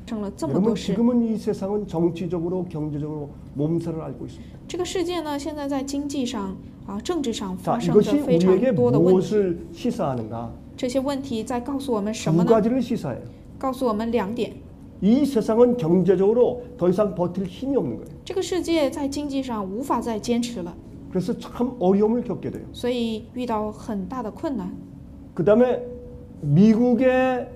生了这么 여러분 多事。 지금은 이 세상은 정치적으로 경제적으로 몸살을 앓고 있습니다. 这个世界呢，现在在经济上政治上 자, 发生着 이것이 非常 우리에게 多的问题。 무엇을 시사하는가? 这些问题在告诉我们什 두 么呢？ 가지를 시사해요. 告诉我们2点。 이 세상은 경제적으로 더 이상 버틸 힘이 없는 거예요. 这个世界在经济上无法再坚持了， 그래서 참 어려움을 겪게 돼요. 所以遇到很大的困难。 그다음에 미국의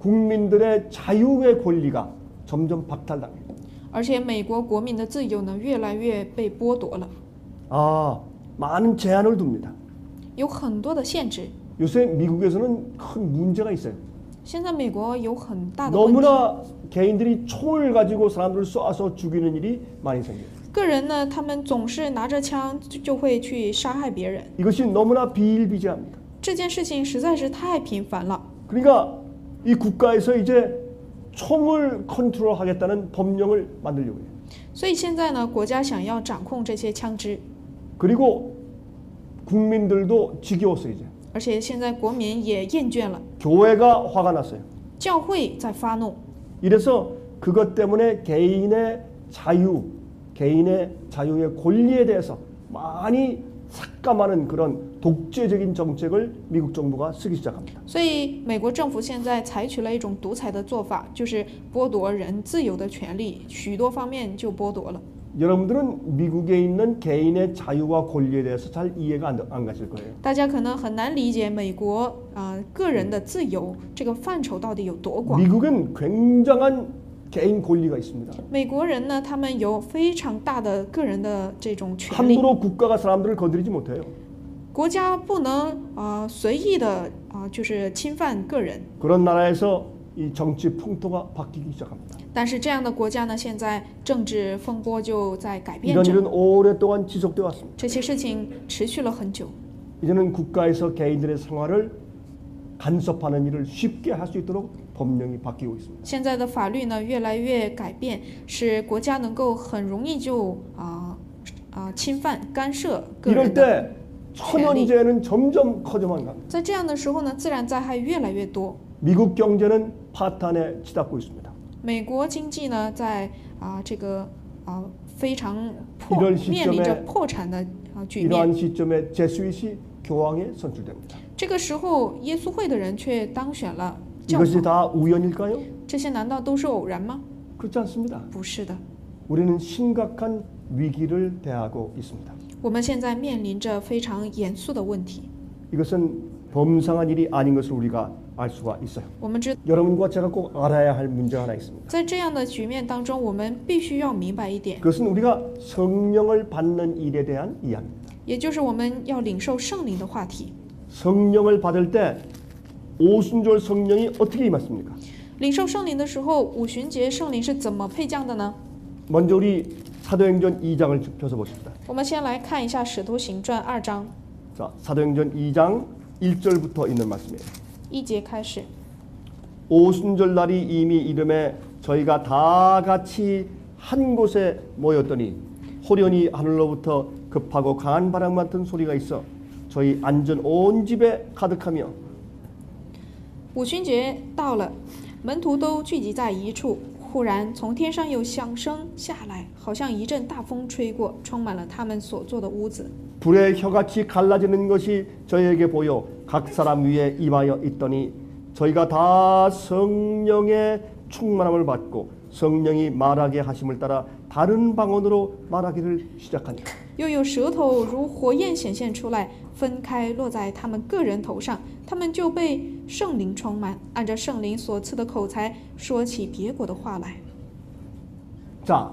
국민들의 자유의 권리가 점점 박탈당해요. 而且美国国民的自由呢，越来越被剥夺了， 많은 제한을 둡니다. 有很多的限制。 요새 미국에서는 큰 문제가 있어요. 现在美国有很大的问题， 너무나 개인들이 총을 가지고 사람들을 쏴서 죽이는 일이 많이 생겨요. 个人呢，他们总是拿着枪就会去杀害别人， 이것이 너무나 비일비재합니다. 这件事情实在是太频繁了。 그러니까 이 국가에서 이제 총을 컨트롤하겠다는 법령을 만들려고 해요. 所以现在呢，国家想要掌控这些枪支， 그리고 국민들도 지겨웠어요 이제. 而且现在国民也厌倦了， 교회가 화가 났어요. 教会在发怒， 이래서 그것 때문에 개인의 자유의 권리에 대해서 많이 삭감하는 그런 독재적인 정책을 미국 정부가 쓰기 시작합니다. 所以美国政府现在采取了一种独裁的做法，就是剥夺人自由的权利，许多方面就剥夺了。 여러분들은 미국에 있는 개인의 자유와 권리에 대해서 잘 이해가 안 가실 거예요. 大家可能很难理解美国个人的自由这个范畴到底有多广。 미국은 굉장한 개인 권리가 있습니다. 美国人呢，他们有非常大的个人的这种权利， 함부로 국가가 사람들을 건드리지 못해요. 国家不能随意的就是侵犯个人。 그런 나라에서 이 정치 풍토가 바뀌기 시작합니다. 但是这样的国家呢，现在政治风波就在改变 이런 着， 일은 오랫동안 지속되어 왔습니다. 这些事情持续了很久。 이제는 국가에서 개인들의 생활을 간섭하는 일을 쉽게 할 수 있도록 법령이 바뀌고 있습니다. 现在的法律呢，越来越改变，使国家能够很容易就侵犯、干涉个 이럴 人的。 때 천연재해는 점점 커져만 갑니다. 在这样的时候呢，自然灾害越来越多。 미국 경제는 파탄에 치닫고 있습니다. 美国经济呢，在非常面临着破产的局面。 이러한 시점에 제수잇이 교황에 선출됩니다. 这个时候，耶稣会的人却当选了教 이것이 皇， 다 우연일까요? 这些难道都是偶然吗？ 그렇지 않습니다. 不是的， 우리는 심각한 위기를 대하고 있습니다. 我们现在面临着非常严肃的问题。 이것은 범상한 일이 아닌 것을 우리가 알 수가 있어요. 我们知， 여러분과 제가 꼭 알아야 할 문제가 하나 있습니다. 在这样的局面当中，我们必须要明白一点， 그것은 우리가 성령을 받는 일에 대한 이야기입니다. 也就是我们要领受圣灵的话题。 성령을 받을 때 오순절 성령이 어떻게 임했습니까? 领受圣灵的时候，五旬节圣灵是怎么配降的呢？ 먼저 우리 사도행전 2장을 펴서 보십시다. 我们先来看一下《使徒行传》2章 자, 사도행전 2장 1절부터 있는 말씀이에요. 1节开始。 오순절 날이 이미 이름에 저희가 다 같이 한 곳에 모였더니 호련히 하늘로부터 급하고 강한 바람 같은 소리가 있어 저희 앉은 온 집에 가득하며 五旬节到了，门徒都聚集在一处。忽然，从天上有响声下来，好像一阵大风吹过，充满了他们所坐的屋子。 불의 혀같이 갈라지는 것이 저희에게 보여 각 사람 위에 임하여 있더니 저희가 다 성령의 충만함을 받고 성령이 말하게 하심을 따라 다른 방언으로 말하기를 시작하니 又有舌头如火焰显现出来，分开落在他们个人头上，他们就被圣灵充满，按照圣灵所赐的口才说起别国的话来。 자,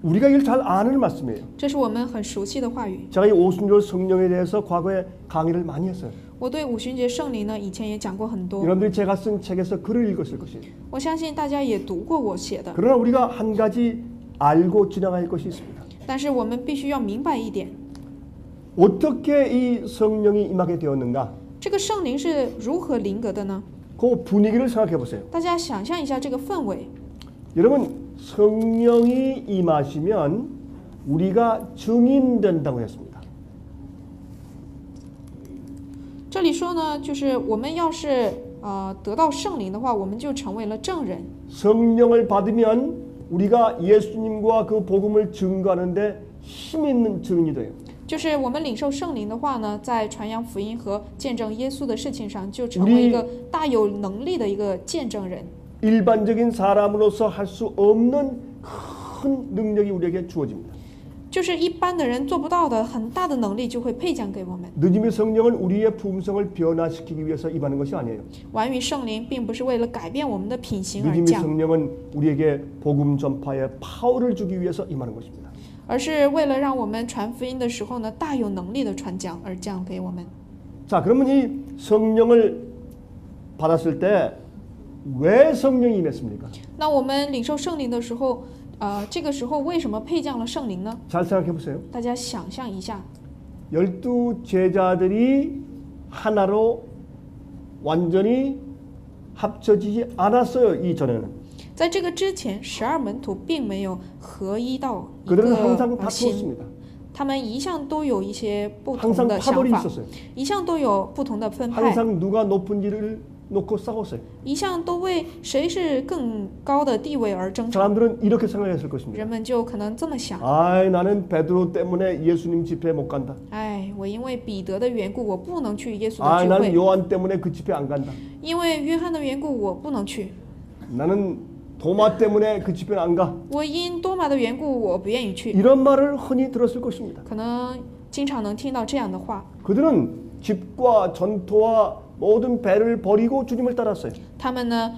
우리가 이걸 잘 아는 말씀이에요. 这是我们很熟悉的话语。 제가 이 오순절 성령에 대해서 과거에 강의를 많이 했어요. 我对五旬节圣灵呢，以前也讲过很多。 여러분들이 제가 쓴 책에서 글을 읽었을 것이에요. 我相信大家也读过我写的， 그러나 우리가 한 가지 알고 지나가야 할 것이 있습니다. 但是我们必须要明白一点， 어떻게 이 성령이 임하게 되었는가? 这个圣灵是如何临格的呢？ 그 분위기를 생각해 보세요. 大家想象一下这个氛围。 여러분, 성령이 임하시면 우리가 증인된다고 했습니다. 这里说呢，就是我们要是得到圣灵的话，我们就成为了证人。 성령을 받으면 우리가 예수님과 그 복음을 증거하는데 힘 있는 증인이 돼요. 就是我们领受圣灵的话呢，在传扬福音和见证耶稣的事情上，就成为一个大有能力的一个见证人。 일반적인 사람으로서 할 수 없는 큰 능력이 우리에게 주어집니다. 就是一般的人做不到的很大的能力就会配降给我们。 느님의 성령은 우리의 품성을 변화시키기 위해서 임하는 것이 아니에요. 完于圣灵并不是为了改变我们的品行而 느님의 降， 성령은 우리에게 복음 전파에 파워를 주기 위해서 임하는 것입니다. 而是为了让我们传福音的时候呢，大有能力的传讲而降给我们。 자, 그러면 이 성령을 받았을 때 왜 성령이 임했습니까? 那我们领受圣灵的时候，这个时候为什么配降了圣灵呢？ 잘 생각해 보세요. 大家想象一下， 12 제자들이 하나로 완전히 합쳐지지 않았어요. 이전에는. 在这个之前，12门徒并没有合一到一 그들은 个 항상 心， 다투었습니다. 他们一向都有一些不同 항상 的想 파벌이 法， 있었어요. 一向都有不同的分派， 항상 누가 높은 일을 놓고 싸웠어요. 一向都为谁是更高的地位而争吵。 사람들은 이렇게 생각했을 것입니다. 人们就可能这么想： 아이, 나는 베드로 때문에 예수님 집회 못 간다. 哎，我因为彼得的缘故，我不能去耶稣的 아, 聚 나는 会； 요한 때문에 그 집회 안 간다. 因为约翰的缘故，我不能去； 나는 도마 때문에 그 집회는 안 가. 我因多马的缘故，我不愿意去。 이런 말을 흔히 들었을 것입니다. 可能经常能听到这样的话。 그들은 집과 전토와 모든 배를 버리고 주님을 따랐어요. 他们呢，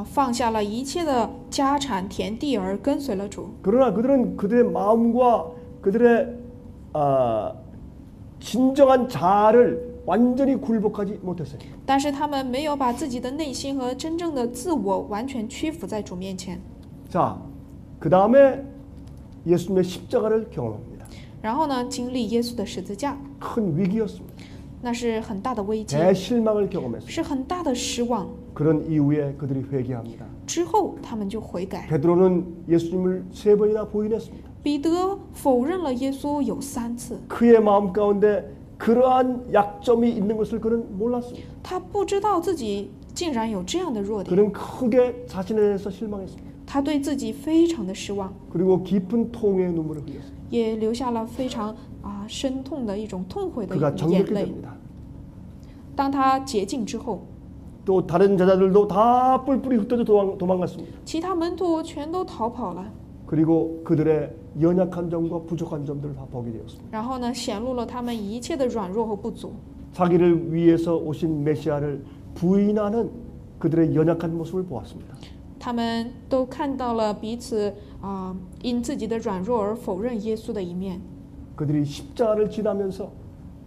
放下了一切的家产田地而跟随了主。 그러나 그들은 그들의 마음과 그들의 진정한 자아를 완전히 굴복하지 못했어요. 但是他们没有把自己的内心和真正的自我完全屈服在主面前。 자, 그 다음에 예수님의 십자가를 경험합니다. 然后呢，经历耶稣的十字架， 큰 위기였습니다. 那是很大的危机， 대실망을 경험했어요. 是很大的失望。 그런 이후에 그들이 회개합니다. 之后他们就悔改。 베드로는 예수님을 3번이나 부인했습니다. 彼得否认了耶稣有3次， 그의 마음 가운데 그러한 약점이 있는 것을 그는 몰랐습니다. 他不知道自己竟然有这样的弱点， 그는 크게 자신에 대해서 실망했습니다. 他对自己非常的失望， 그리고 깊은 통의 눈물을 흘렸어요. 也留下了非常深痛的一种痛悔的 그가 眼 정결케 泪。 됩니다. 当他洁净之后， 또 다른 제자들도 다 뿔뿔이 흩어져 도망갔습니다. 其他门徒全都逃跑了， 그리고 그들의 연약한 점과 부족한 점들을 다 보게 되었습니다. 然后呢，显露了他们一切的软弱和不足。 자기를 위해서 오신 메시아를 부인하는 그들의 연약한 모습을 보았습니다. 他们都看到了彼此因自己的软弱而否认耶稣的一面。 그들이 십자가를 지나면서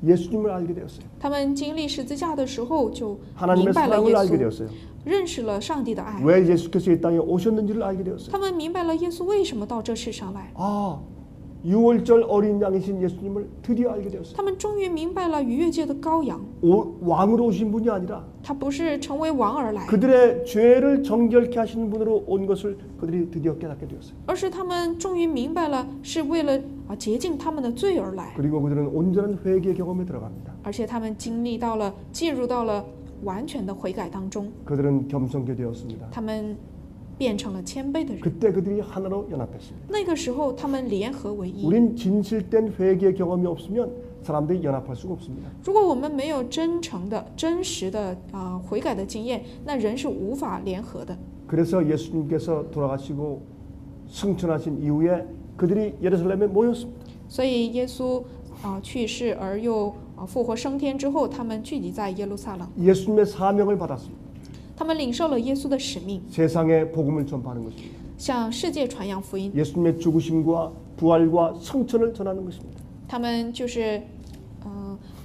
예수님을 알게 되었어요. 他们经历十字架的时候，就 하나님의 明白了 사랑을 耶 알게 稣， 되었어요. 认识了上帝的爱。 왜 예수께서 이 땅에 오셨는지를 알게 되었어요. 他们明白了耶稣为什么到这世上来。 아, 6월절 어린 양이신 예수님을 드디어 알게 되었어요. 他们终于明白了逾越节的羔羊， 왕으로 오신 분이 아니라 他不是成为王而来， 그들의 죄를 정결케 하시는 분으로 온 것을 그들이 드디어 깨닫게 되었어요. 而是他们终于明白了是为了洁净他们的罪而来。 그리고 그들은 온전한 회개 경험에 들어갑니다. 而且他们进入到了完全的悔改当中， 그들은 겸손케 되었습니다. 他们变成了谦卑的人。 그때 그들이 하나로 연합했습니다. 那个时候，他们联合为一。 우린 진실된 회개 경험이 없으면 사람들이 연합할 수가 없습니다. 如果我们没有真诚的、真实的悔改的经验，那人是无法联合的。 그래서 예수님께서 돌아가시고 승천하신 이후에 그들이 예루살렘에 모였습니다. 所以耶稣去世而又复活升天之后，他们聚集在耶路撒冷， 예수님의 사명을 받았습니다. 他们领受了耶稣的使命， 세상에 복음을 전파하는 것입니다. 向世界传扬福音。 예수님의 죽으심과 부활과 승천을 전하는 것입니다. 他们就是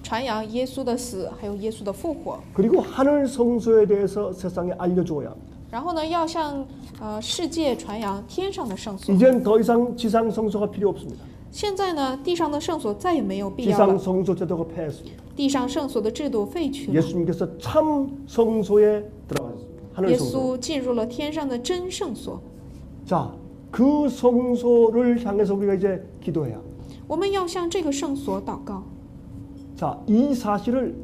传扬耶稣的死，还有耶稣的复活。 그리고 하늘 성소에 대해서 세상에 알려주어야 합니다. 然后呢，要向世界传扬天上的圣所。 이젠 더 이상 지상 성소가 필요 없습니다. 现在呢，地上的圣所再也没有必要 지상 了， 성소 제도가 폐했습니다. 地上圣所的制度废去了。 예수님께서 참 성소에 들어가셨습니다. 하늘 耶 성소. 稣进入了天上的真圣所。 자, 그 성소를 향해서 우리가 이제 기도해야 합니다. 我们要向这个圣所祷告。 자, 이 사실을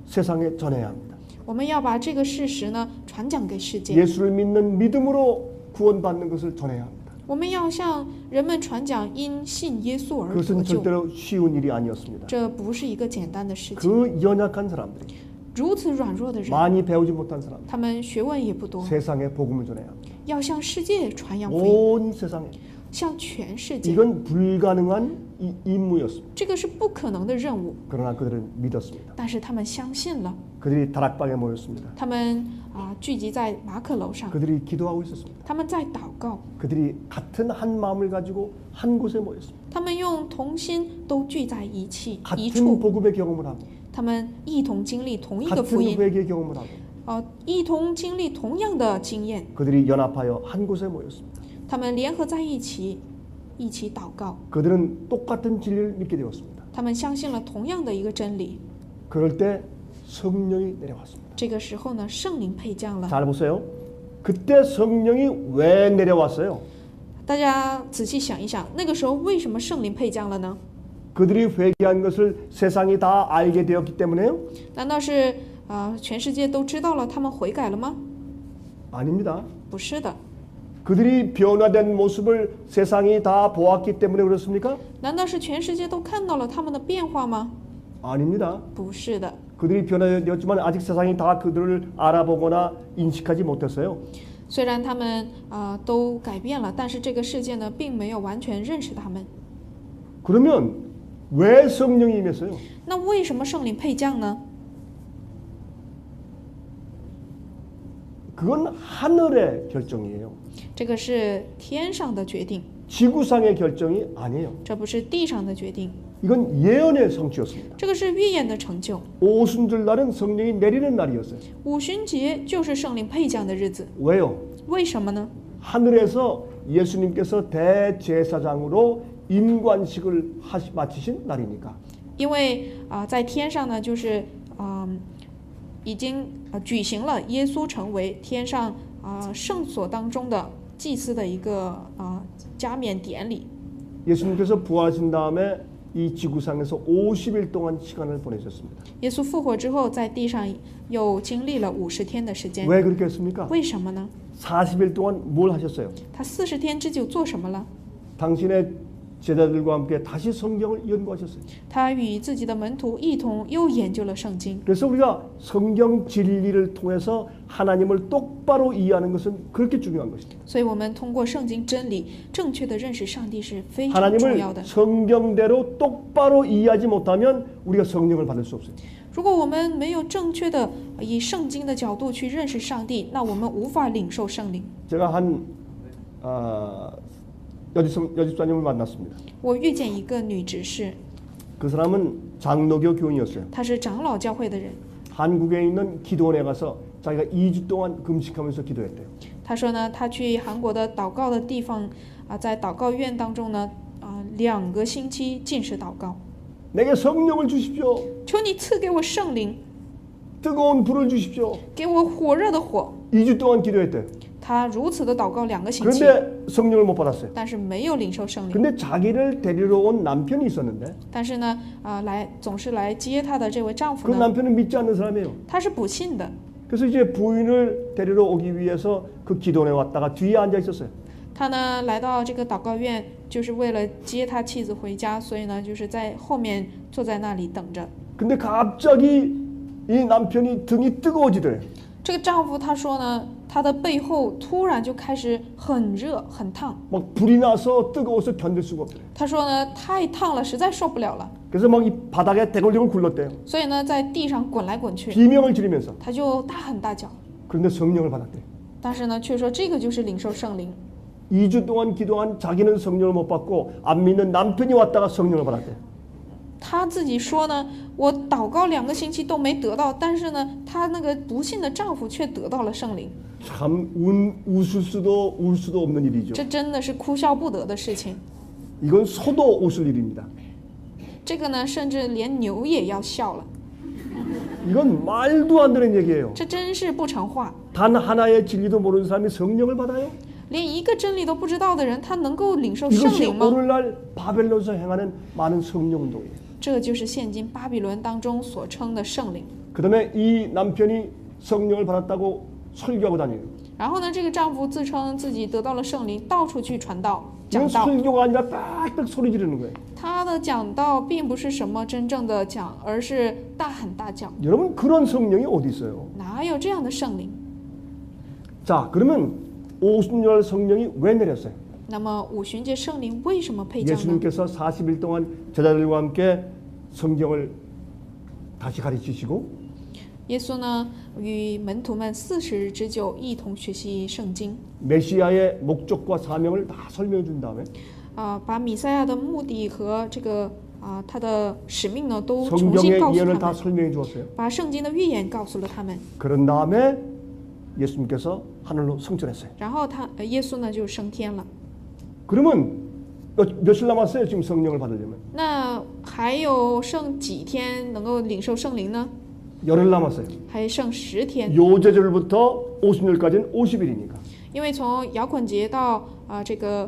세상에 전해야 합니다. 我们要把这个事实呢传讲给世界。 예수를 믿는 믿음으로 구원받는 것을 전해야 합니다. 我们要向人们传讲因信耶稣而得 그것은 救， 절대로 쉬운 일이 아니었습니다. 这不是一个简单的事情。 그 연약한 사람들이 如此软弱的人， 많이 배우지 못한 사람 他们学问也不多， 세상에 복음을 전해야 합니다. 要向世界传扬福音， 온 세상에 向全世界。 이건 불가능한 임무였습니다. 这个是不可能的任务， 그러나 그들은 믿었습니다. 但是他们相信了。 그들이 다락방에 모였습니다. 他们聚集在马可楼上， 그들이 기도하고 있었습니다. 他们在祷告， 그들이 같은 한 마음을 가지고 한 곳에 모였습니다. 他们用同心都聚在一起一 같은 处， 복음의 경험을 하고 他们一同经历同一个 같은 福音， 회개의 경험을 하고 一同经历同样的经验， 그들이 연합하여 한 곳에 모였습니다. 他们联合在一起，一起祷告， 그들은 똑같은 진리를 믿게 되었습니다. 他们相信了同样的一个真理。 그럴 때 성령이 내려왔습니다. 这个时候呢，圣灵配降了。 잘 보세요. 그때 성령이 왜 내려왔어요? 大家仔细想一想，那个时候为什么圣灵配降了呢？ 그들이 회개한 것을 세상이 다 알게 되었기 때문에요? 难道是全世界都知道了他们悔改了吗？ 아닙니다. 不是的。 그들이 변화된 모습을 세상이 다 보았기 때문에 그렇습니까? 难道是全世界都看到了他们的变化吗？ 아닙니다. 不是的。 그들이 변화되었지만 아직 세상이 다 그들을 알아보거나 인식하지 못했어요. 虽然他们都改变了，但是这个世界呢，并没有完全认识他们。 그러면 왜 성령이 임했어요? 那为什么圣灵配降呢？ 그건 하늘의 결정이에요. 这个是天上的决定， 지구상의 결정이 아니에요. 这不是地上的决定， 이건 예언의 성취였습니다. 这个是预言的成就。 오순절날은 성령이 내리는 날이었어요. 五旬节就是圣灵配降的日子， 왜요? 为什么呢？ 하늘에서 예수님께서 대제사장으로 임관식을 마치신 날이니까. 因为在天上呢，就是已经举行了耶稣成为天上圣所当中的祭司的一个加冕典礼。 예수님께서 부활하신 다음에 이 지구상에서 50일 동안 시간을 보내셨습니다. 耶稣复活之后，在地上又经历了50天的时间。 왜 그렇게 했습니까? 为什么呢？ 40일 동안 뭘 하셨어요? 他40天之久做什么了？ 당신의 제자들과 함께 다시 성경을 연구하셨어요. 他与自己的门徒一同又研究了圣经。 그래서 우리가 성경 진리를 통해서 하나님을 똑바로 이해하는 것은 그렇게 중요한 것입니다. 所以我们通过圣经真理，正确的认识上帝是非常重要 하나님을 的。 성경대로 똑바로 이해하지 못하면 우리가 성령을 받을 수 없어요. 如果我们没有正确的以圣经的角度去认识上帝，那我们无法领受圣灵。 제가 한 여집사님을 만났습니다. 我遇见一个女执事， 그 사람은 장로교 교인이었어요. 她是长老教会的人。 한국에 있는 기도원에 가서 자기가 2주 동안 금식하면서 기도했대요. 她说呢，她去韩国的祷告的地方在祷告院当中呢2个星期禁食祷告， 내게 성령을 주십시오. 求你赐给我圣灵， 뜨거운 불을 주십시오. 给我火热的火。 2주 동안 기도했대요. 她如此的祷告2个星期， 그런데 성령을 못 받았어요. 但是没有领受圣灵。 근데 자기를 데리러 온 남편이 있었는데 但是呢，总是来接她的这位丈夫 그 呢， 남편은 믿지 않는 사람이에요. 他是不信的。 그래서 이제 부인을 데리러 오기 위해서 그 기도원에 왔다가 뒤에 앉아 있었어요. 他呢来到这个祷告院，就是为了接他妻子回家，所以呢就是在后面坐在那里等着。 근데 갑자기 이 남편이 등이 뜨거워지더래요. 这个丈夫他说呢，他的背后突然就开始很热很烫。 막 불이 나서 뜨거워서 견딜 수가 없더래요. 他说呢，太烫了，实在受不了了， 그래서 막 이 바닥에 대굴대굴 굴렀대요. 所以呢在地上滚来滚去， 비명을 지르면서. 他就大喊大叫。 그런데 성령을 받았대요. 但是呢，却说这个就是领受圣灵。 2주 동안 기도한 자기는 성령을 못 받고 안 믿는 남편이 왔다가 성령을 받았대요. 他自己说呢，我祷告2个星期都没得到，但是呢，她那个不信的丈夫却得到了圣灵。 참 웃을 수도 울 수도 없는 일이죠. 这真的是哭笑不得的事情。 이건 소도 웃을 일입니다. 这个呢，甚至连牛也要笑了。 이건 말도 안 되는 얘기예요. 这真是不成话。 단 하나의 진리도 모르는 사람이 성령을 받아요? 连一个真理都不知道的人，他能够领受圣 이것이 灵吗？ 오늘날 바벨론에서 행하는 많은 성령 운동이에요. 这就是现今巴比伦当中所称的圣灵。 그다음에 이 남편이 성령을 받았다고 설교하고 다녀요. 然后呢，这个丈夫自称自己得到了圣灵，到处去传道、 이건 讲道。 설교가 아니라 빽빽 소리 지르는 거예요. 他的讲道并不是什么真正的讲，而是大喊大叫。 여러분 그런 성령이 어디 있어요? 哪有这样的圣灵？ 자, 그러면 오순절 성령이 왜 내렸어요? 那么五旬节圣灵为什么配降呢？ 예수님께서 40일 동안 제자들과 함께 성경을 다시 가르치시고 耶稣呢，与门徒们40日之久一同学习圣经， 메시아의 목적과 사명을 다 설명해 준 다음에 把弥赛亚的目的和这个他的使命呢，都重新 성경의 告诉 예언을 他 다 们， 설명해 주었어요. 把圣经的预言告诉了他们。 그런 다음에 예수님께서 하늘로 승천했어요. 然后耶稣呢就升天了。 그러면 며칠 남았어요? 지금 성령을 받으려면 那还有剩几天能够领受圣灵呢？ 열흘 남았어요. 还剩10天， 요제절부터 오순절까지는 50일이니까 因为从摇捆节到这个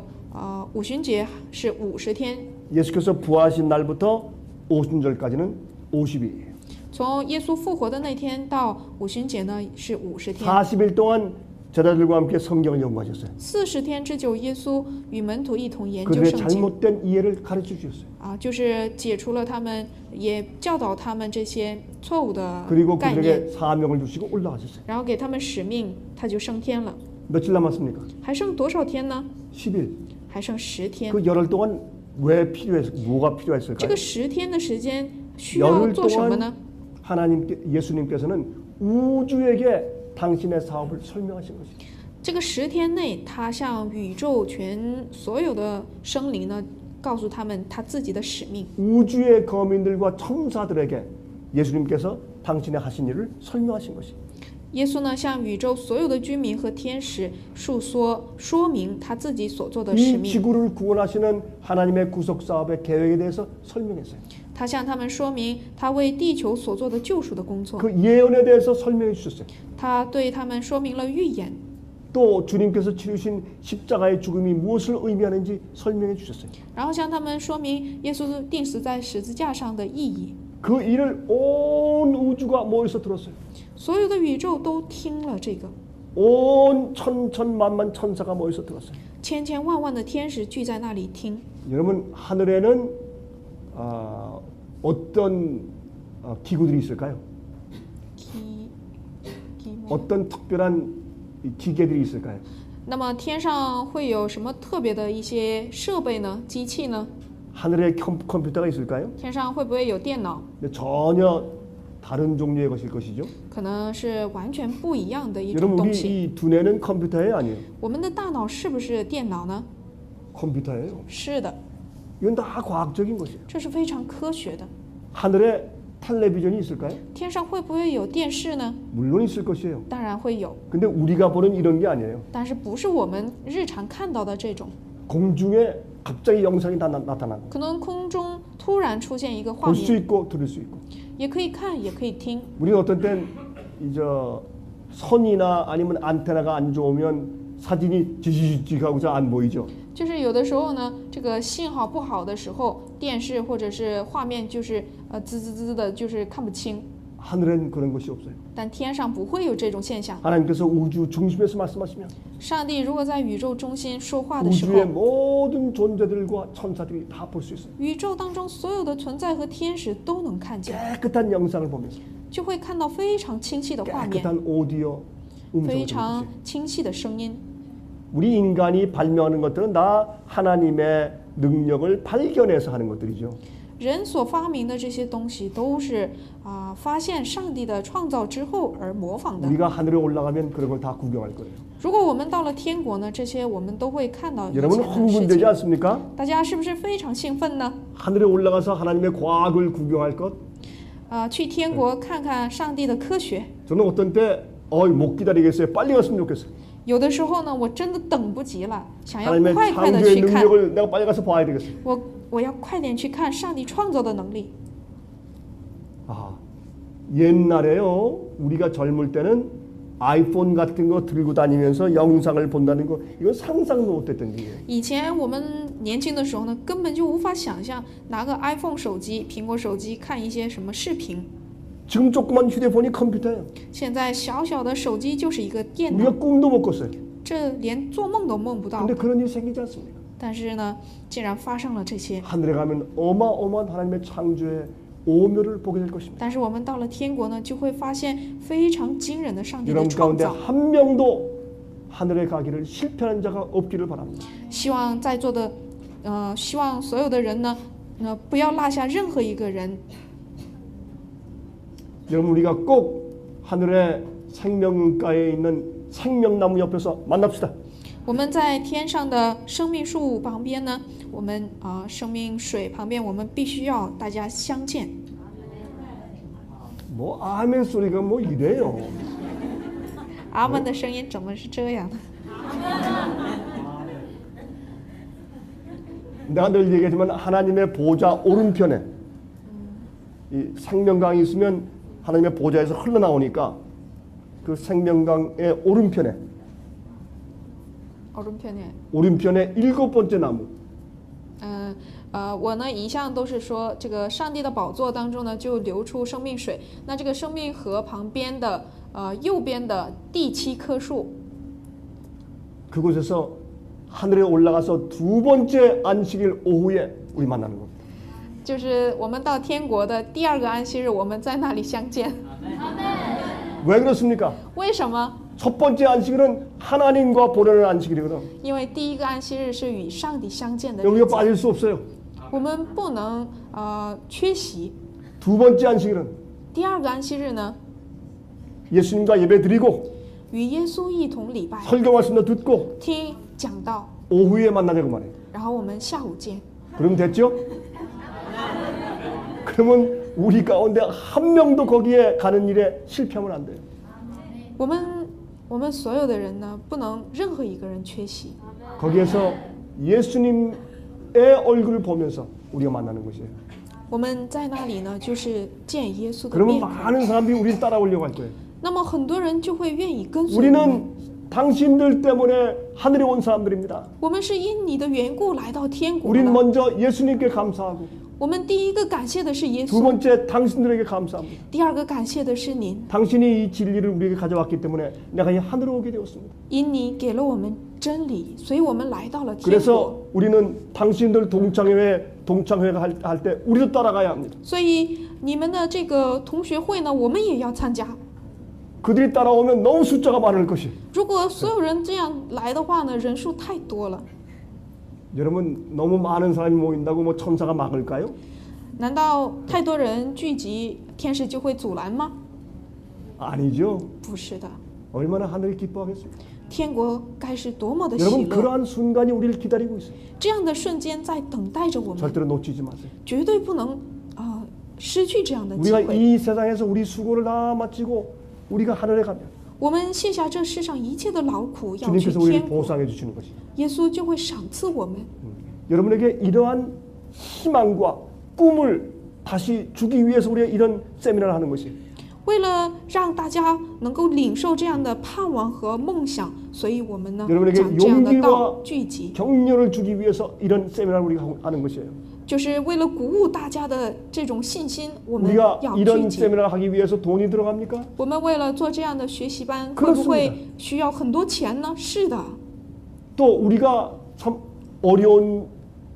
五旬节是50天， 예수께서 부활하신 날부터 오순절까지는 50일이에요. 从耶稣复活的那天到五旬节呢是50天。 40일 동안 제자들과 함께 성경을 연구하셨어요. 40天之久，耶稣与门徒一同研究 그들의 圣经 잘못된 이해를 가르쳐 주셨어요. 就是解除了他们，也教导他们这些错误的 그리고 概念， 그들에게 사명을 주시고 올라가셨어요. 然后给他们使命，他就升天了。 며칠 남았습니까? 还剩多少天呢？ 10일. 还剩10天。 그 열흘 동안 왜 필요했, 뭐가 这 필요했을까요? 个10天的时间需要 열흘 做什么呢？ 동안 하나님께 예수님께서는 우주에게 당신의 사업을 설명하신 것이죠. 这个10天内，他向宇宙全所有的生灵呢，告诉他们他自己的使命。 우주의 거민들과 천사들에게 예수님께서 당신의 하신 일을 설명하신 것이. 耶稣呢，向宇宙所有的居民和天使说明他自己所做的使 이 命。 지구를 구원하시는 하나님의 구속 사업의 계획에 대해서 설명했어요. 他向他们说明他为地球所做的救赎的工作。 그 예언에 대해서 설명해 주셨어요. 他对他们说明了预言。 또 주님께서 치르신 십자가의 죽음이 무엇을 의미하는지 설명해 주셨어요. 然后向他们说明耶稣钉死在十字架上的意义。 그 일을 온 우주가 모여서 들었어요. 所有的宇宙都听了这个， 온 천천만만 천사가 모여서 들었어요. 千千万万的天使聚在那里听。 여러분 하늘에는 어떤 기구들이 있을까요? 어떤 특별한 기계들이 있을까요? 那么天上会有什么特别的一些设备呢？机器呢？ 하늘에 컴퓨터가 있을까요? 天上会不会有电脑？ 근데 전혀 다른 종류의 것일 것이죠. 可能是完全不一样的一种 여러분 东 우리 西。 이 두뇌는 컴퓨터예요, 아니에요? 我们的大脑是不是电脑呢？ 컴퓨터예요. 是的， 이건 다 과학적인 것이에요. 这是非常科学的。 하늘에 텔레비전이 있을까요? 天上会不会有电视呢？ 물론 있을 것이에요. 当然会有， 근데 우리가 보는 이런 게 아니에요. 但是不是我们日常看到的这种。 공중에 갑자기 영상이 나타나고 可能空中突然出现一个画 볼 수 面， 있고 들을 수 있고. 也可以看，也可以听。 우리는 어떤 땐 이저 선이나 아니면 안테나가 안 좋으면 사진이 지지직하고 잘 안 보이죠. 就是有的时候呢，这个信号不好的时候，电视或者是画面就是滋滋滋的，就是看不清。 하늘엔 그런 것이 없어요. 但天上不会有这种现象。 하나님께서 우주 중심에서 말씀하시면 上帝如果在宇宙中心说话的时 우주의 候， 모든 존재들과 천사들이 다 볼 수 있어요. 宇宙当中所有的存在和天使都能看见， 깨끗한 영상을 보면서 就会看到非常清晰的画面， 깨끗한 오디오 非 음성을 常 들을 수 있어요. 清晰的声音。 우리 인간이 발명하는 것들은 다 하나님의 능력을 발견해서 하는 것들이죠. 人所发明的这些东西都是发现上帝的创造之后而模仿的。 우리가 하늘에 올라가면 그런 걸 다 구경할 거예요. 如果我们到了天国呢，这些我们都会看到以前 여러분 的事 흥분되지 情。 않습니까? 大家是不是非常兴奋呢？ 하늘에 올라가서 하나님의 과학을 구경할 것. 去天国看看上帝的科学。 저는 어떤 때 못 기다리겠어요. 빨리 갔으면 좋겠어요. 有的时候呢，我真的等不及了，想要 하나님의 快快的 창조의 去看。 능력을 내가 빨리 가서 봐야 되겠어요. 我要快点去看上帝创造的能力。 옛날에요. 우리가 젊을 때는 아이폰 같은 거 들고 다니면서 영상을 본다는 거 이건 상상도 못했던 일이에요. 以前我们年轻的时候呢，根本就无法想象拿个 iPhone 手机、苹果手机看一些什么视频。 지금 조그만 휴대폰이 컴퓨터예요. 现在小小的手机就是一个电脑， 우리가 꿈도 못 꿨어요. 这连做梦都梦不到。 근데 그런 일이 생기지 않습니까? 但是呢，竟然发生了这些。 하늘에 가면 어마어마한 하나님의 창조의 오묘를 보게 될 것입니다. 但是我们到了天国呢，就会发现非常惊人的上帝的 여러분 创 가운데 造。 한 명도 하늘에 가기를 실패하는 자가 없기를 바랍니다. 希望在座的，希望所有的人呢，不要落下任何一个人。 여러분 우리가 꼭 하늘의 생명가에 있는 생명나무 옆에서 만납시다. 我们在天上的生命树旁边呢，我们生命水旁边，我们必须要大家相见。 뭐 아멘 소리가 뭐 이래요. 阿门的声音怎么是这样的？ 내가 늘 얘기하지만 하나님의 보좌 오른편에 이 생명강이 있으면 하나님의 보좌에서 흘러나오니까 그 생명강의 오른편에 오른편에 7번째 나무 我呢一向都是说，这个上帝的宝座当中呢就流出生命水。那这个生命河旁边的右边的第7棵树， 그곳에서 하늘에 올라가서 두 번째 안식일 오후에 우리 만나는 겁니다. 就是我们到天国的第2个安息日，我们在那里相见。 왜 그렇습니까? 为什么？ 첫 번째 안식일은 하나님과 보내는 안식일이거든. 因为第1个安息日是与上帝相见的日 여기가 子， 빠질 수 없어요. 我们不能缺席。 두 번째 안식일은 第2个安息日呢， 예수님과 예배 드리고 与耶稣一同礼拜， 설교 말씀도 듣고 听讲道， 오후에 만나자고 말해요. 然后我们下午见。 그럼 됐죠? 그러면 우리 가운데 한 명도 거기에 가는 일에 실패하면 안 돼요. 我们所有的人呢，不能任何一个人缺席。 거기에서 예수님의 얼굴을 보면서 우리가 만나는 것이에요. 我们在那里呢，就是见耶稣的 그러면 面孔。 많은 사람들이 우리를 따라오려고 할 거예요. 那么很多人就会愿意跟随我们。 우리는 당신들 때문에 하늘에 온 사람들입니다. 我们是因你的缘故来到天国 우린 的。 먼저 예수님께 감사하고 我们第一个感谢的是耶 두 稣， 번째 당신들에게 감사합니다. 第二个感谢的是您， 당신이 이 진리를 우리에게 가져왔기 때문에 내가 이 하늘에 오게 되었습니다. 因你给了我们真理，所以我们来到了天国。 그래서 우리는 당신들 동창회가 할 때 우리도 따라가야 합니다. 所以你们的这个同学会呢，我们也要参加。 그들이 따라오면 너무 숫자가 많을 것이. 如果所有人这样来的话呢，人数太多了。 여러분 너무 많은 사람이 모인다고 뭐 천사가 막을까요? 难道太多人聚集，天使就会阻拦吗？ 아니죠. 不是的， 얼마나 하늘이 기뻐하겠습니까? 天国该是多么的喜 여러분 乐！ 그러한 순간이 우리를 기다리고 있어요. 这样的瞬间在等待着我们， 절대로 놓치지 마세요. 绝对不能失去这样的机 우리가 会。 이 세상에서 우리 수고를 다 마치고 우리가 하늘에 가면 我们卸下这世上一切的劳苦，要去 주님께서 우리를 天国， 보상해 주시는 것이. 耶稣就会赏赐我们。 여러분에게 이러한 희망과 꿈을 다시 주기 위해서 우리가 이런 세미나를 하는 것이. 为了让大家能够领受这样的盼望和梦想，所以我们呢 여러분에게 讲这样的 용기와 道聚集， 격려를 주기 위해서 이런 세미나를 우리가 하는 것이에요. 就是为了鼓舞大家的这种信心，我们 우리가 要聚 이런 集。 세미나를 하기 위해서 돈이 들어갑니까? 我们为了做这样的学习班， 그렇습니다 会不会需要很多钱呢？是的。 또 우리가 참 어려운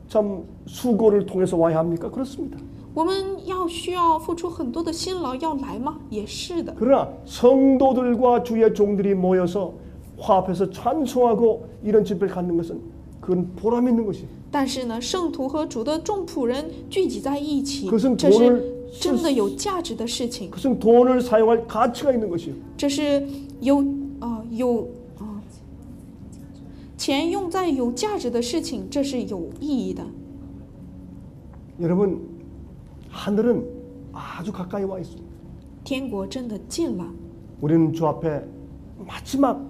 참 수고를 통해서 와야 합니까? 그렇습니다. 我们需要付出很多的辛劳，要来吗？也是的。 그러나 성도들과 주의 종들이 모여서 화합해서 찬송하고 이런 집회를 갖는 것은 그건 보람 있는 것이에요. 但是呢，圣徒和主的众仆人聚集在一起， 그것은 这是 돈을 真的有价值的事情， 그것은 돈을 사용할 가치가 있는 것이에요. 这是钱用在有价值的事情，这是有意义的。 여러분 하늘은 아주 가까이 와 있습니다. 天国真的近了， 우리는 주 앞에 마지막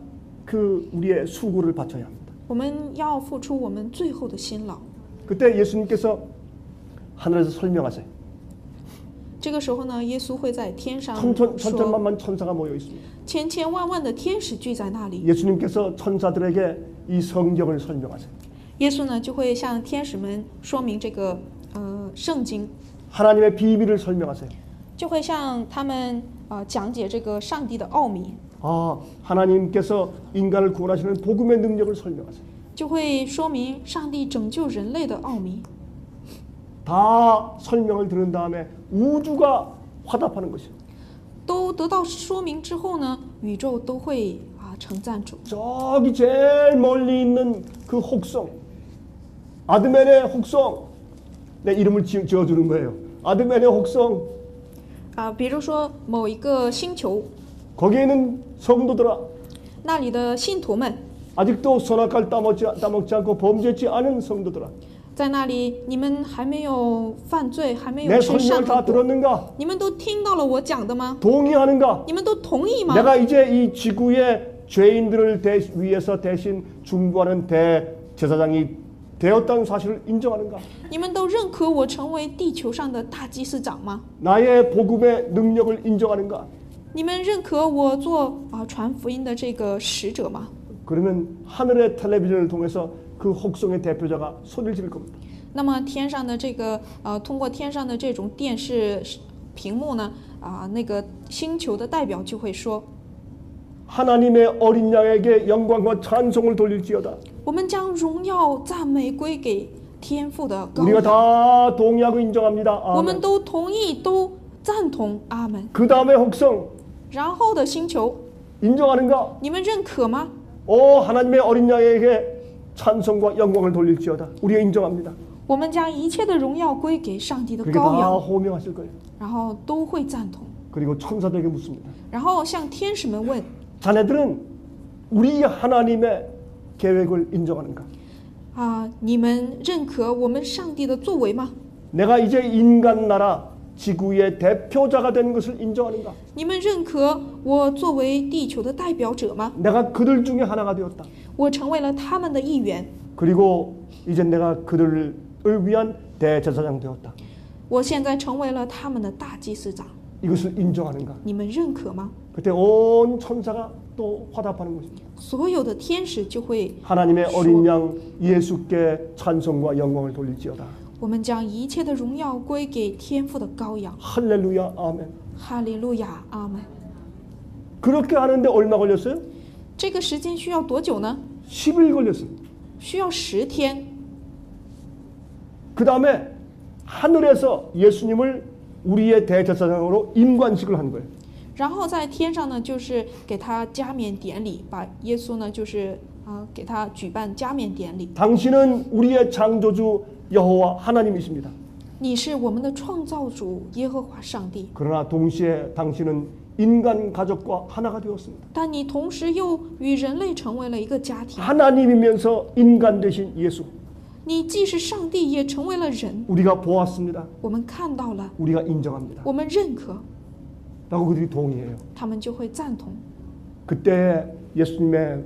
그 우리의 수고를 바쳐야 합니다. 我们要付出我们最后的辛劳。 그때 예수님께서 하늘에서 설명하세요. 这个时候呢，耶稣会在天上 천천만만 천사가 모여 있습니다. 千千万万的天使聚在那里， 예수님께서 천사들에게 이 성경을 설명하세요. 耶稣呢就会向天使们说明这个圣经， 하나님의 비밀을 설명하세요. 就会向他们讲解这个上帝的奥秘， 아, 하나님께서 인간을 구원하시는 복음의 능력을 설명하세요. 就会说明上帝拯救人类的奥秘。 다 설명을 들은 다음에 우주가 화답하는 것이에요. 都得到说明之后呢，宇宙都会称赞主。 저기 제일 멀리 있는 그 혹성, 아드멘의 혹성, 내 이름을 지어주는 거예요. 아드멘의 혹성. 比如说某一个星球， 거기에 있는 성도들아, 那里的信徒们， 아직도 선악과를 따먹지 않고 범죄치 않은 성도들아, 在那里你们还没有犯罪，还没 내 有吃 설명을 善 다 恶果， 들었는가? 你们都听到了我讲的吗？ 동의하는가? 你们都同意吗？ 내가 이제 이 지구의 죄인들을 위해서 대신 중보하는 대제사장이 되었다는 사실을 인정하는가? 你们都认可我成为地球上的大祭司长吗？ 나의 복음의 능력을 인정하는가? 你们认可我做传福音的这个使者吗？ 그러면 하늘의 텔레비전을 통해서 그 혹성의 대표자가 소리를 지를 겁니다. 那么天上的这个通过天上的这种电视屏幕呢，那个星球的代表就会说， 하나님의 어린 양에게 영광과 찬송을 돌릴지어다. 我们将荣耀赞美归给天父的羔 우리가 羊。 다 동의하고 인정합니다. 我们 아멘. 都同意，都赞同，阿门。 그 다음에 혹성 然后的星球， 인정하는가? 你们认可吗？ 오 하나님의 어린 양에게 찬송과 영광을 돌릴지어다. 우리가 인정합니다. 我们将一切的荣耀归给上帝的 그렇게 羔 다 羊， 호명하실 거예요. 然后都会赞同， 그리고 천사들에게 묻습니다. 然后向天使们问： 자네들은 우리 하나님의 계획을 인정하는가? 你们认可我们上帝的作为吗？ 내가 이제 인간 나라 지구의 대표자가 된 것을 인정하는가? 你们认可我作为地球的代表者吗？ 내가 그들 중에 하나가 되었다. 我成为了他们的一员， 그리고 이제 내가 그들을 위한 대제사장 되었다. 我现在成为了他们的大祭司长， 이것을 인정하는가? 你们认可吗？ 그때 온 천사가 또 화답하는 것입니다. 所有的天使就会 하나님의 어린 양 예수께 찬송과 영광을 돌릴지어다. 我们将一切的荣耀归给天父的羔羊。 할렐루야 아멘. 哈利路亚，阿门。 그렇게 하는데 얼마 걸렸어요? 这个时间需要多久呢？ 10일 걸렸습니다. 需要10天。 그 다음에 하늘에서 예수님을 우리의 대제사장으로 임관식을 한 거예요. 然后在天上呢，就是给他加冕典礼，把耶稣呢，就是给他举办加冕典礼。 당신은 우리의 창조주 여호와 하나님이십니다. 你是我们的创造主耶和华上帝， 그러나 동시에 당신은 인간 가족과 하나가 되었습니다. 但你同时又与人类成为了一个家庭。 하나님이면서 인간 되신 예수 你既是上帝，也成为了人。 우리가 보았습니다. 我们看到了， 우리가 인정합니다. 我们认可， 라고 그들이 동의해요. 他们就会赞同。 그때 예수님의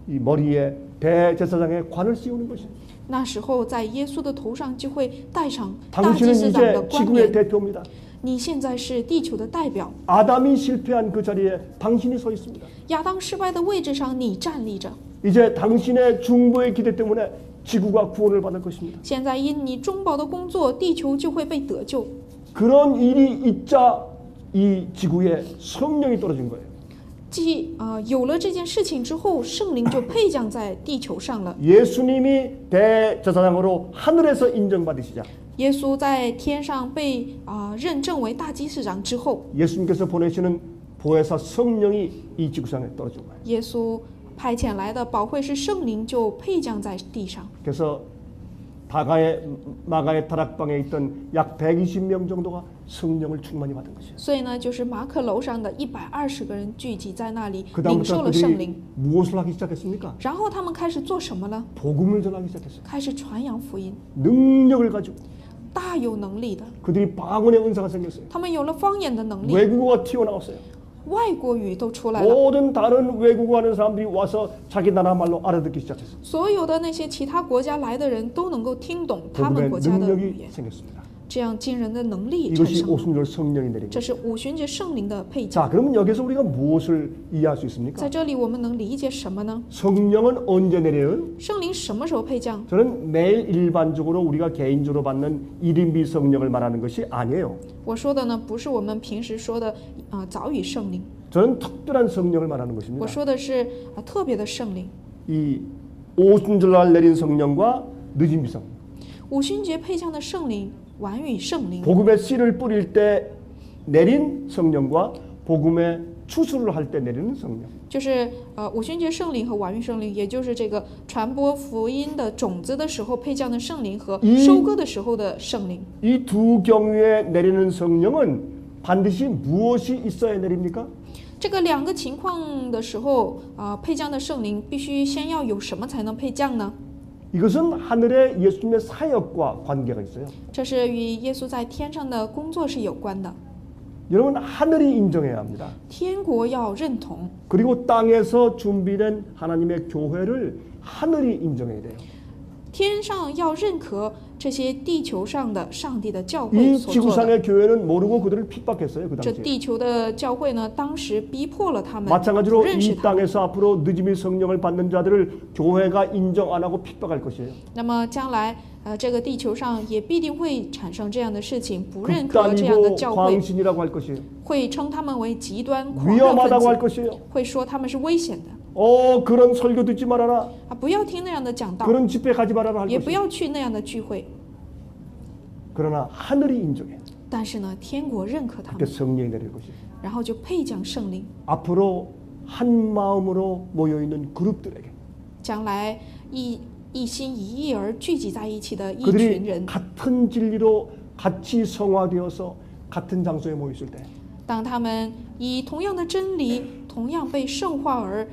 이 머리에 대제사장의 관을 씌우는 것입니다. 那时候，在耶稣的头上就会戴上大祭 당신은 司长的 이제 冠 지구의 冕。 대표입니다. 你现在是地球的代表， 아담이 실패한 그 자리에 당신이 서 있습니다. 亚当失败的位置上你站立着。 이제 당신의 중보의 기대 때문에 지구가 구원을 받을 것입니다. 现在因你中保的工作，地球就会被得救。 그런 일이 있자 이 지구에 성령이 떨어진 거예요. 有了这件事情之后，圣灵就配降在地球上了。 예수님이 대제사장으로 하늘에서 인정받으시자 耶稣在天上被认证为大祭司长之后， 예수님께서 보내시는 보혜사 성령이 이 지구상에 떨어진 거예요. 耶稣派遣来的保惠师圣灵就配降在地上。 그래서 마가의 다락방에 있던 약 120명 정도가 성령을 충만히 받은 것이에요. 所以呢，就是马可楼上的120个人聚集在那里， 그 领受 다음부터 了圣 그들이 灵。 무엇을 하기 시작했습니까? 然后他们开始做什么呢？ 복음을 전하기 시작했어요. 开始传扬福音， 능력을 가지고 大有能力的。 그들이 방언의 은사가 생겼어요. 他们有了方言的能力， 외국어가 튀어나왔어요. 外国语都出来了。 모든 다른 외국어 하는 사람들이 와서 자기 나라 말로 알아듣기 시작했어요. 所有的那些其他国家来的人都能够听懂他们 복음의 国家的语 능력이 言， 생겼습니다. 这样惊人的能力产 이것이 生了。 오순절 성령이 내린 这 거예요. 是五旬节圣灵的配 자, 降。 그러면 여기서 우리가 무엇을 이해할 수 在 있습니까? 这里我们能理解什么呢？ 성령은 언제 내려요? 圣灵什么时候配降？ 저는 매일 일반적으로 우리가 개인적으로 받는 일인비 성령을 말하는 것이 아니에요. 我说的呢，不是我们平时说的早雨圣灵， 저는 특별한 성령을 말하는 我 것입니다. 说的是特别的圣灵。 이 오순절날 내린 성령과 늦은 비성. 五旬节配降的圣灵，晚雨圣灵， 복음의 씨를 뿌릴 때 내린 성령과 복음의 추수를 할 때 내리는 성령. 就是五旬节圣灵和晚雨圣灵，也就是这个传播福音的种子的时候配降的圣灵和收割的时候的圣灵。 이 두 경우에 내리는 성령은 반드시 무엇이 있어야 내립니까? 这个两个情况的时候配降的圣灵必须先要有什么才能配降呢？ 이것은 하늘의 예수님의 사역과 관계가 있어요. 这是与耶稣在天上的工作是有关的。 여러분 하늘이 인정해야 합니다. 天国要认同， 그리고 땅에서 준비된 하나님의 교회를 하늘이 인정해야 돼요. 天上要认可这些地球上的上帝的教会 이 所做的。 지구상의 교회는 모르고 그들을 핍박했어요. 그 这 당시에. 地球的教会呢，当时逼迫了他们，不 마찬가지로 认识 이 他们。 땅에서 앞으로 늦음이 성령을 받는 자들을 교회가 인정 안 하고 핍박할 것이에요. 那么将来这个地球上也必定会产生这样的事情，不认可这样的 극단이고 教会， 광신이라고 할 것이에요. 会称他们为极端狂热分 위험하다고 할 子， 것이에요. 会说他们是危险的 그런 설교 듣지 말아라. 不要听那样的讲道， 그런 집회 가지 말아라 할 也不 것이에요. 要去那样的聚会。 그러나 하늘이 인정해요. 但是呢，天国认可他 그때 们， 성령이 내릴 것이에요. 然后就配降圣灵。 앞으로 한 마음으로 모여 있는 그룹들에게 将来一心一意而聚集在一起的一群 그들이 人， 같은 진리로 같이 성화되어서 같은 장소에 모였을 때 当他们以同样的真理、同样被圣化而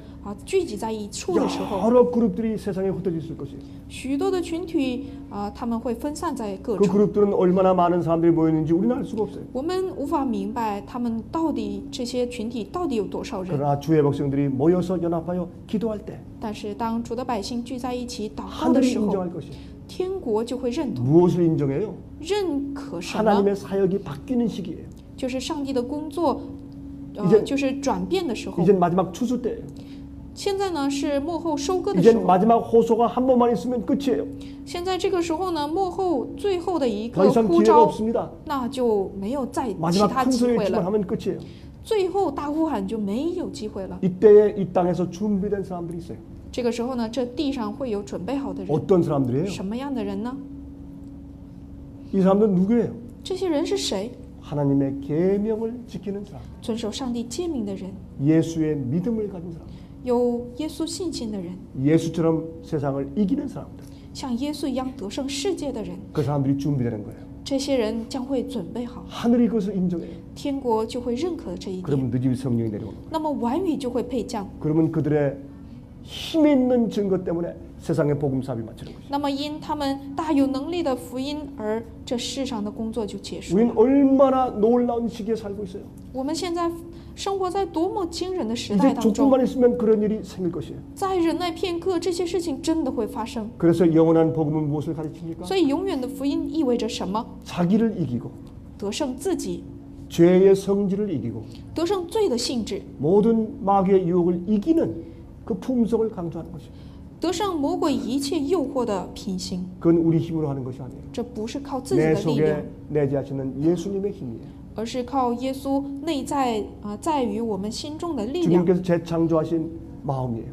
聚集在一处的时候， 여러 그룹들이 세상에 흩어져 있을 것이에요. 许多的群体他们会分散在各 그 处。 그룹들은 얼마나 많은 사람들이 모였는지 우리는 알 수가 없어요. 我们无法明白他们到底这些群体到底有多少人。 그러나 주의 백성들이 모여서 연합하여 기도할 때 但是当主的百姓聚在一起祷告的 하늘이 时候， 인정할 것이에요. 天国就会认同、 무엇을 인정해요? 认可什么？ 하나님의 사역이 바뀌는 시기예요. 就是上帝的工作， 이제 就是转变的时候。 이젠 마지막 추수 때예요. 现在呢是幕后收割的时 이젠 候。 마지막 호소가 한 번만 있으면 끝이에요. 现在这个时候呢，幕后最后的一 더 个 이상 呼 기회가 召， 없습니다. 那就没有再其 마지막 他 큰 机 소리 会 치만 了。 하면 끝이에요. 最后大呼喊就没有机会了。 이때에 이 땅에서 준비된 사람들이 있어요. 这个时候呢，这地上会有准备好的人。 어떤 사람들이에요? 什么样的人呢？ 이 사람들은 누구예요? 这些人是谁？ 하나님의 계명을 지키는 사람, 遵守上帝诫命的人， 예수의 믿음을 가진 사람, 有耶稣信心的人， 예수처럼 세상을 이기는 사람들. 像耶稣一样得胜世界的人， 그 사람들이 준비되는 거예요. 这些人将会准备好， 하늘이 그것을 인정해요. 天国就会认可这一点。 그러면 늦은 성령이 내려오는 거예요. 那么晚雨就会配降。 그러면 그들의 힘 있는 증거 때문에 세상의 복음 사업이 마치는 거죠. 那么因他们大有能力的福音，而这世上的工作就结束 우린 了。 얼마나 놀라운 시기에 살고 있어요. 我们现在生活在多么惊人的时 이제 代当中， 조금만 있으면 그런 일이 생길 것이에요. 在忍耐片刻，这些事情真的会发生。 그래서 영원한 복음은 무엇을 가르칩니까? 所以，永远的福音意味着什么？ 자기를 이기고 得胜自己， 죄의 성질을 이기고 得胜罪的性质， 모든 마귀의 유혹을 이기는 그 품성을 강조하는 것이에요. 得胜魔鬼一切诱惑的品行。 그건 우리 힘으로 하는 것이 아니에요. 这不是靠自己 내 的力量， 속에 내재하시는 예수님의 힘이에요. 而是靠耶稣内在在于我们心中的力量。 주님께서 재창조하신 마음이에요.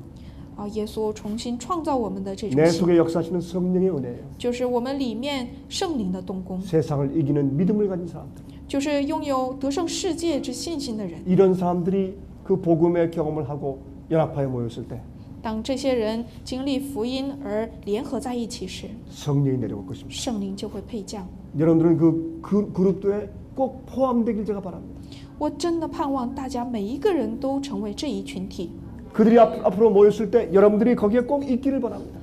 耶稣重新创造我们的这种 내 心， 속에 역사하시는 성령의 은혜예요. 就是我们里面圣灵的动工， 세상을 이기는 믿음을 가진 사람들. 就是拥有得胜世界之信心的人。 이런 사람들이 그 복음의 경험을 하고 연합하여 모였을 때 当这些人经历福音而联合在一起时， 성령이 내려올 것입니다. 圣灵就会配降。 여러분들은 그 그룹도에 꼭 포함되길 제가 바랍니다. 我真的盼望大家每一个人都成为这一群体。 그들이 앞으로 모였을 때 여러분들이 거기에 꼭 있기를 바랍니다.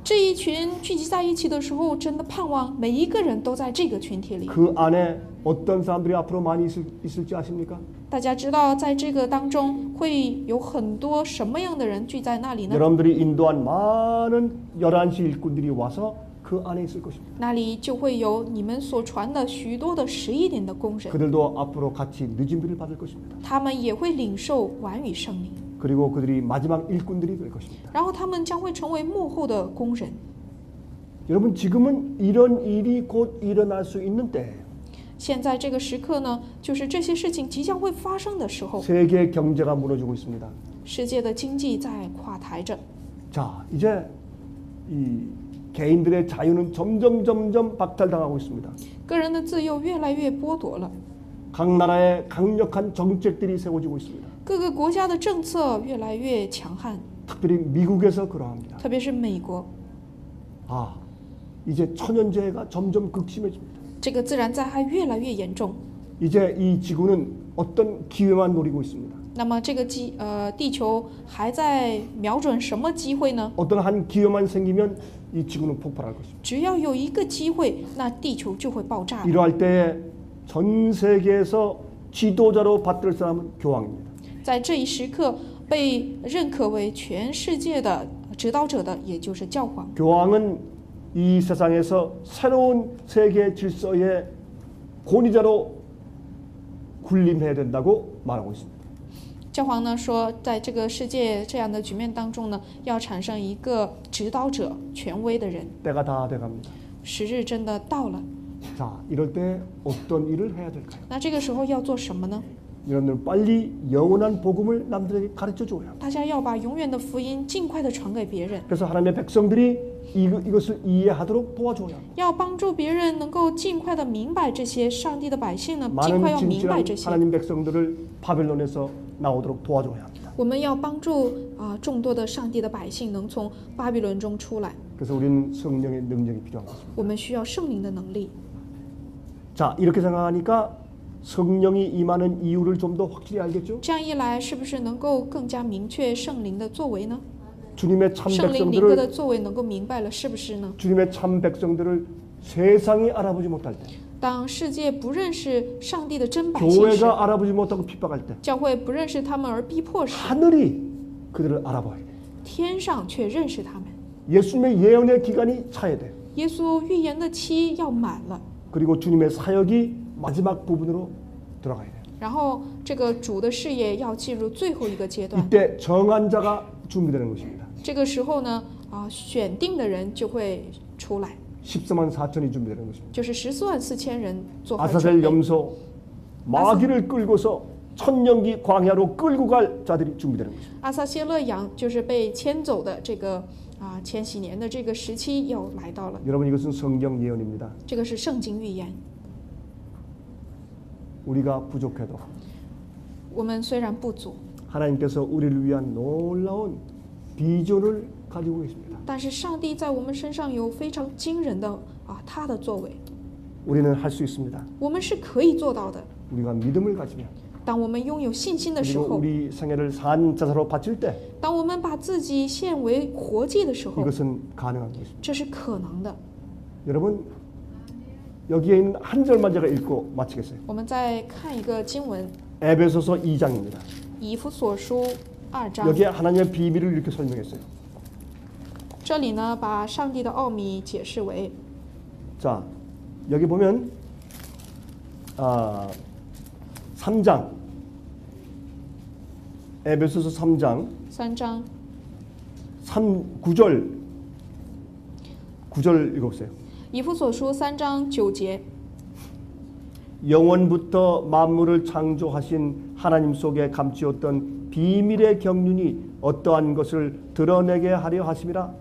这一群聚集在一起的时候，真的盼望每一个人都在这个群体里。 그 안에 어떤 사람들이 앞으로 많이 있을지 아십니까? 大家知道，在这个当中会有很多什么样的人聚在那里呢？ 여러분들이 인도한 많은 11시 일꾼들이 와서 그 그 안에 있을 것입니다. 那里就会有你们所传的许多的实一点的工人， 그들도 앞으로 같이 늦은 비를 받을 것입니다. 他们也会领受晚雨圣灵， 그리고 그들이 마지막 일꾼들이 될 것입니다. 然后他们将会成为幕后的工人。 여러분 지금은 이런 일이 곧 일어날 수 있는 때예요. 现在这个时刻呢，就是这些事情即将会发生的时候， 세계 경제가 무너지고 있습니다. 世界的经济在垮台着。 자, 이제 이 개인들의 자유는 점점 박탈당하고 있습니다. 个人的自由越来越剥夺了， 각 나라의 강력한 정책들이 세워지고 있습니다. 各个国家的政策越来越强悍， 특별히 미국에서 그러합니다. 特别是美国， 아, 이제 천연재해가 점점 극심해집니다. 这个自然灾害越来越严重。 이제 이 지구는 어떤 기회만 노리고 있습니다. 那么这个地球还在瞄准什么机会呢？ 어떤 한 기회만 생기면 이 지구는 폭발할 것입니다. 只要有一个机会，那地球就会爆炸。 이러할 때에 전 세계에서 지도자로 받들 사람은 교황입니다. 在这一时刻，被认可为全世界的指导者的，也就是教皇。 교황은 이 세상에서 새로운 세계 질서의 권위자로 군림해야 된다고 말하고 있습니다. 教皇呢说，在这个世界这样的局面当中呢，要产生一个指导者、权威的人。 때가 다 돼갑니다. 时日真的到了， 자, 이럴 때 어떤 일을 해야 될까요? 那这个时候要做什么呢？ 여러분들 빨리 영원한 복음을 남들에게 가르쳐 줘야 합니다. 大家要把永远的福音尽快的传给别人， 그래서 하나님의 백성들이 이것을 이해하도록 도와줘야 합니다. 要帮助别人能够尽快的明白这些。上帝的百姓呢，尽快 많은 要明白 진실한 这些。 하나님 백성들을 바벨론에서 나오도록 도와줘야 합니다. 我们要帮助众多的上帝的百姓能从巴比伦中出来。 그래서 우리는 성령의 능력이 필요한 것입니다. 我们需要圣灵的能力。 자, 이렇게 생각하니까 성령이 임하는 이유를 좀 더 확실히 알겠죠? 这样一来，是不是能够更加明确圣灵的作为呢？ 주님의 참 圣灵灵格的 백성들을 作为能够明白了，是不是呢？ 주님의 참 백성들을 세상이 알아보지 못할 때, 当世界不认识上帝的真百姓时， 교회가 알아보지 못하고 핍박할 때, 教会不认识他们而逼迫时， 하늘이 그들을 알아봐야 돼. 天上却认识他们。 예수님의 예언의 기간이 차야 돼. 耶稣预言的期要满了， 그리고 주님의 사역이 마지막 부분으로 들어가야 돼. 然后这个主的事业要进入最后一个阶段。 이때 정한 자가 준비되는 것입니다. 这个时候呢，选定的人就会出来， 14만 4천이 준비되는 것입니다. 就是144000人做好准 아사셀 备。 염소 마귀를 끌고서 천년기 광야로 끌고 갈 자들이 준비되는 것입니다. 阿撒谢勒羊就是被牵走的这个千禧年的这个时期要来到了， 여러분 이것은 성경 예언입니다. 这个是圣经预言。 우리가 부족해도 我们虽然不足， 하나님께서 우리를 위한 놀라운 비전을 가지고 계십니다. 但是上帝在我们身上有非常惊人的他的作为， 우리는 할 수 있습니다. 我们是可以做到的。 우리가 믿음을 가지면 当我们拥有信心的时 그리고 候， 우리 생애를 산자사로 바칠 때 当我们把自己献为活祭的时候， 이것은 가능한 것입니다. 这是可能的。 여러분 여기에 있는 한 절만 제가 읽고 마치겠어요. 我们再看一个经文， 에베소서 2장입니다. 以弗所书2章， 여기에 하나님의 비밀을 이렇게 설명했어요. 这里呢把上帝的奥秘解释为， 자, 여기 보면 3장 에베소서 3장 3章 9절 읽어보세요. 以弗所书3章9节， 영원부터 만물을 창조하신 하나님 속에 감추었던 비밀의 경륜이 어떠한 것을 드러내게 하려 하심이라.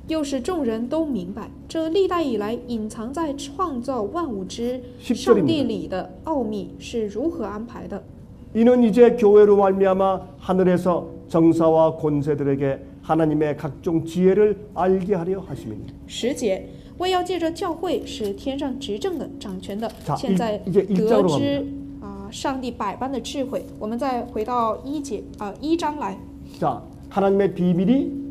又使众人都明白，这历代以来隐藏在创造万物之上帝里的奥秘是如何安排的。 이는 이제 교회로 말미암아 하늘에서 정사와 권세들에게 하나님의 각종 지혜를 알게 하려 하심이니. 10节，为要借着教会使天上执政的、掌权的， 자 现在 이제 得 1장으로 知 갑니다. 上帝百般的智慧。我们再回到1章来， 자, 하나님의 비밀이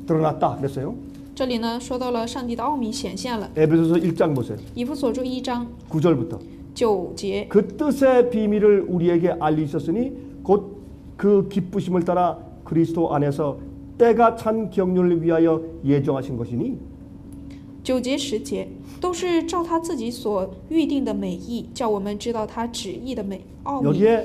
드러났다 그랬어요. 这里呢说到了上帝的奥秘显现了。 에베소서 1장 보세요. 以弗所书1章 9절부터. 9节， 그 뜻의 비밀을 우리에게 알리셨으니 곧 그 기쁘심을 따라 그리스도 안에서 때가 찬 경륜을 위하여 예정하신 것이니. 9节10节都是照他自己所预定的美意，叫我们知道他旨意的美奥秘。 여기에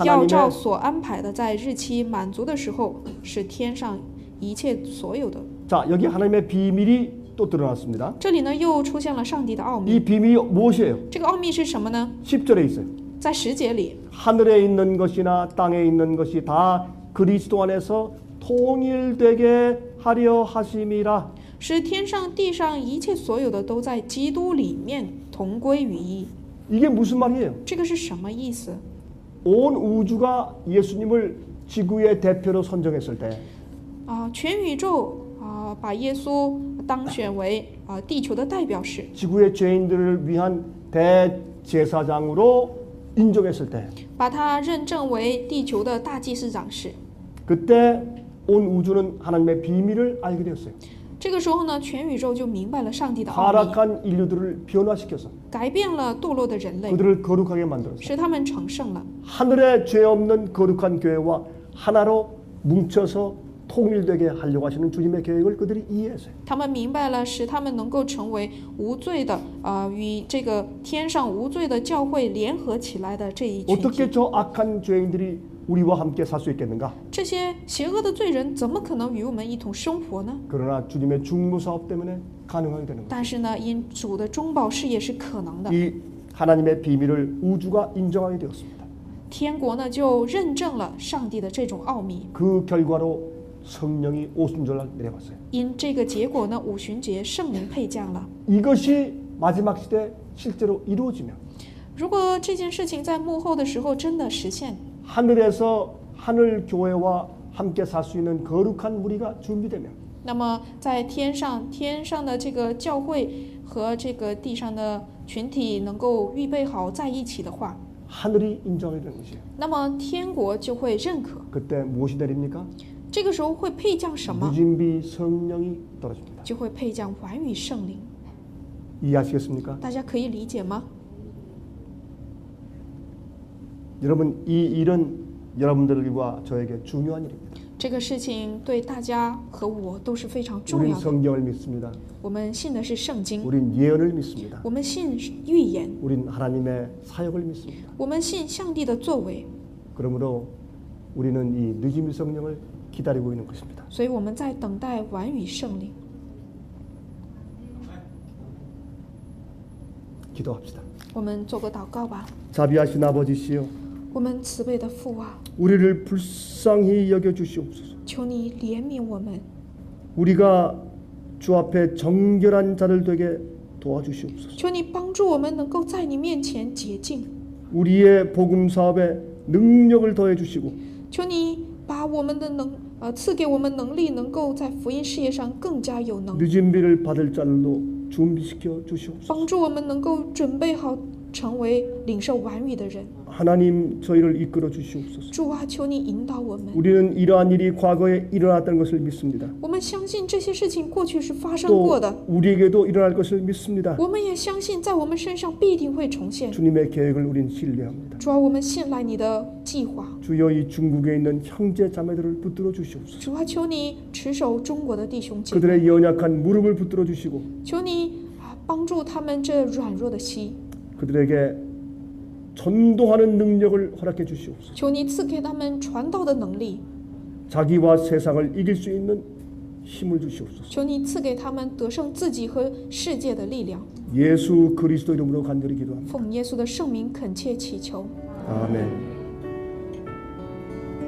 要照 하나님의 所安排的，在日期满足的时候，使天上一切所有的。 자, 여기 하나님의 비밀이 또 드러났습니다. 这里呢，又出现了上帝的奥 이 秘。 비밀이 무엇이에요? 这个奥秘是什么呢？ 10절에 있어요. 在10节里， 하늘에 있는 것이나 땅에 있는 것이 다 그리스도 안에서 통일되게 하려 하심이라. 使天上地上一切所有的都在基督里面同归于一。 이게 무슨 말이에요? 这个是什么意思？ 온 우주가 예수님을 지구의 대표로 선정했을 때 全宇宙把耶稣当选为地球的代表时， 지구의 죄인들을 위한 대제사장으로 인정했을 때 把他认证为地球的大祭司长时， 그때 온 우주는 하나님의 비밀을 알게 되었어요. 这个时候呢，全宇宙就明白了上帝的奥秘， 타락한 인류들을 변화시켜서 改变了堕落的人类， 그들을 거룩하게 만들었어요. 使他们成圣了。 하늘에 죄 없는 거룩한 교회와 하나로 뭉쳐서 통일되게 하려고 하시는 주님의 계획을 그들이 이해했어요. 他们明白了，使他们能够成为无罪的，与这个天上无罪的教会联合起来的这一群体。 어떻게 저 악한 죄인들이 우리와 함께 살 수 있겠는가? 这些邪恶的罪人怎么可能与我们一同生活呢？ 그러나 주님의 중무 사업 때문에 가능하게 되는 거예요. 但是呢，因主的中保事业是可能的， 이 하나님의 비밀을 우주가 인정하게 되었습니다. 天国呢就认证了上帝的这种奥秘。 그 결과로 성령이 오순절날 내려왔어요. 因这个结果呢，五旬节圣灵配降了。 이것이 마지막 시대 실제로 이루어지면 如果这件事情在幕后的时候真的实现， 하늘에서 하늘 교회와 함께 살 수 있는 거룩한 무리가 준비되면 那么在天上的这个教会和这个地上的群体能够预备好在一起的话， 하늘이 인정하게 되는 것이에요. 那么天国就会认可。 그때 무엇이 내립니까? 这个时候会配降什么？ 무진비 성령이 떨어집니다. 就会配降完与圣灵。 이해하시겠습니까? 大家可以理解吗？ 여러분 이 일은 여러분들과 저에게 중요한 일입니다. 这个事情对大家和我都是非常重 우린 要的。 성경을 믿습니다. 我们信的是圣经， 우린 예언을 믿습니다. 我们信预言， 우린 하나님의 사역을 믿습니다. 我们信上帝的作为， 그러므로 우리는 이 늦음의 성령을 기다리고 있는 것입니다. 所以我们在等待完与圣灵。 기도합시다. 我们做个祷告吧。 자비하신 아버지시여, 我们慈悲的父啊， 우리를 불쌍히 여겨 주시옵소서. 求你怜悯我们， 우리가 주 앞에 정결한 자를 되게 도와주시옵소서. 求你帮助我们能够在你面前洁净， 우리의 복음 사업에 능력을 더해 주시고 求你把我们的赐给我们能力，能够在福音事业上更加有能力， 늦은 비를 받을 자들로 준비시켜 주시옵소서. 帮助我们能够准备好成为领受完语的人。 하나님 저희를 이끌어 주시옵소서. 主啊，求你引导我们。 우리는 이러한 일이 과거에 일어났던 것을 믿습니다. 我们相信这些事情过去是发生 또 过的， 우리에게도 일어날 것을 믿습니다. 我们也相信在我们身上必定会重现。 주님의 계획을 우린 신뢰합니다. 主啊，我们信赖你的计划。 주여 이 중국에 있는 형제 자매들을 붙들어 주시옵소서. 主啊，求你持守中国的弟兄姐妹， 그들의 연약한 무릎을 붙들어 주시고 求你帮助他们这软弱的心， 그들에게 전도하는 능력을 허락해 주시옵소서. 求你赐给他们传道的能力， 자기와 세상을 이길 수 있는 힘을 주시옵소서. 求你赐给他们得胜自己和世界的力量。 예수 그리스도 이름으로 간절히 기도합니다. 奉耶稣的圣名恳切祈求， 아멘.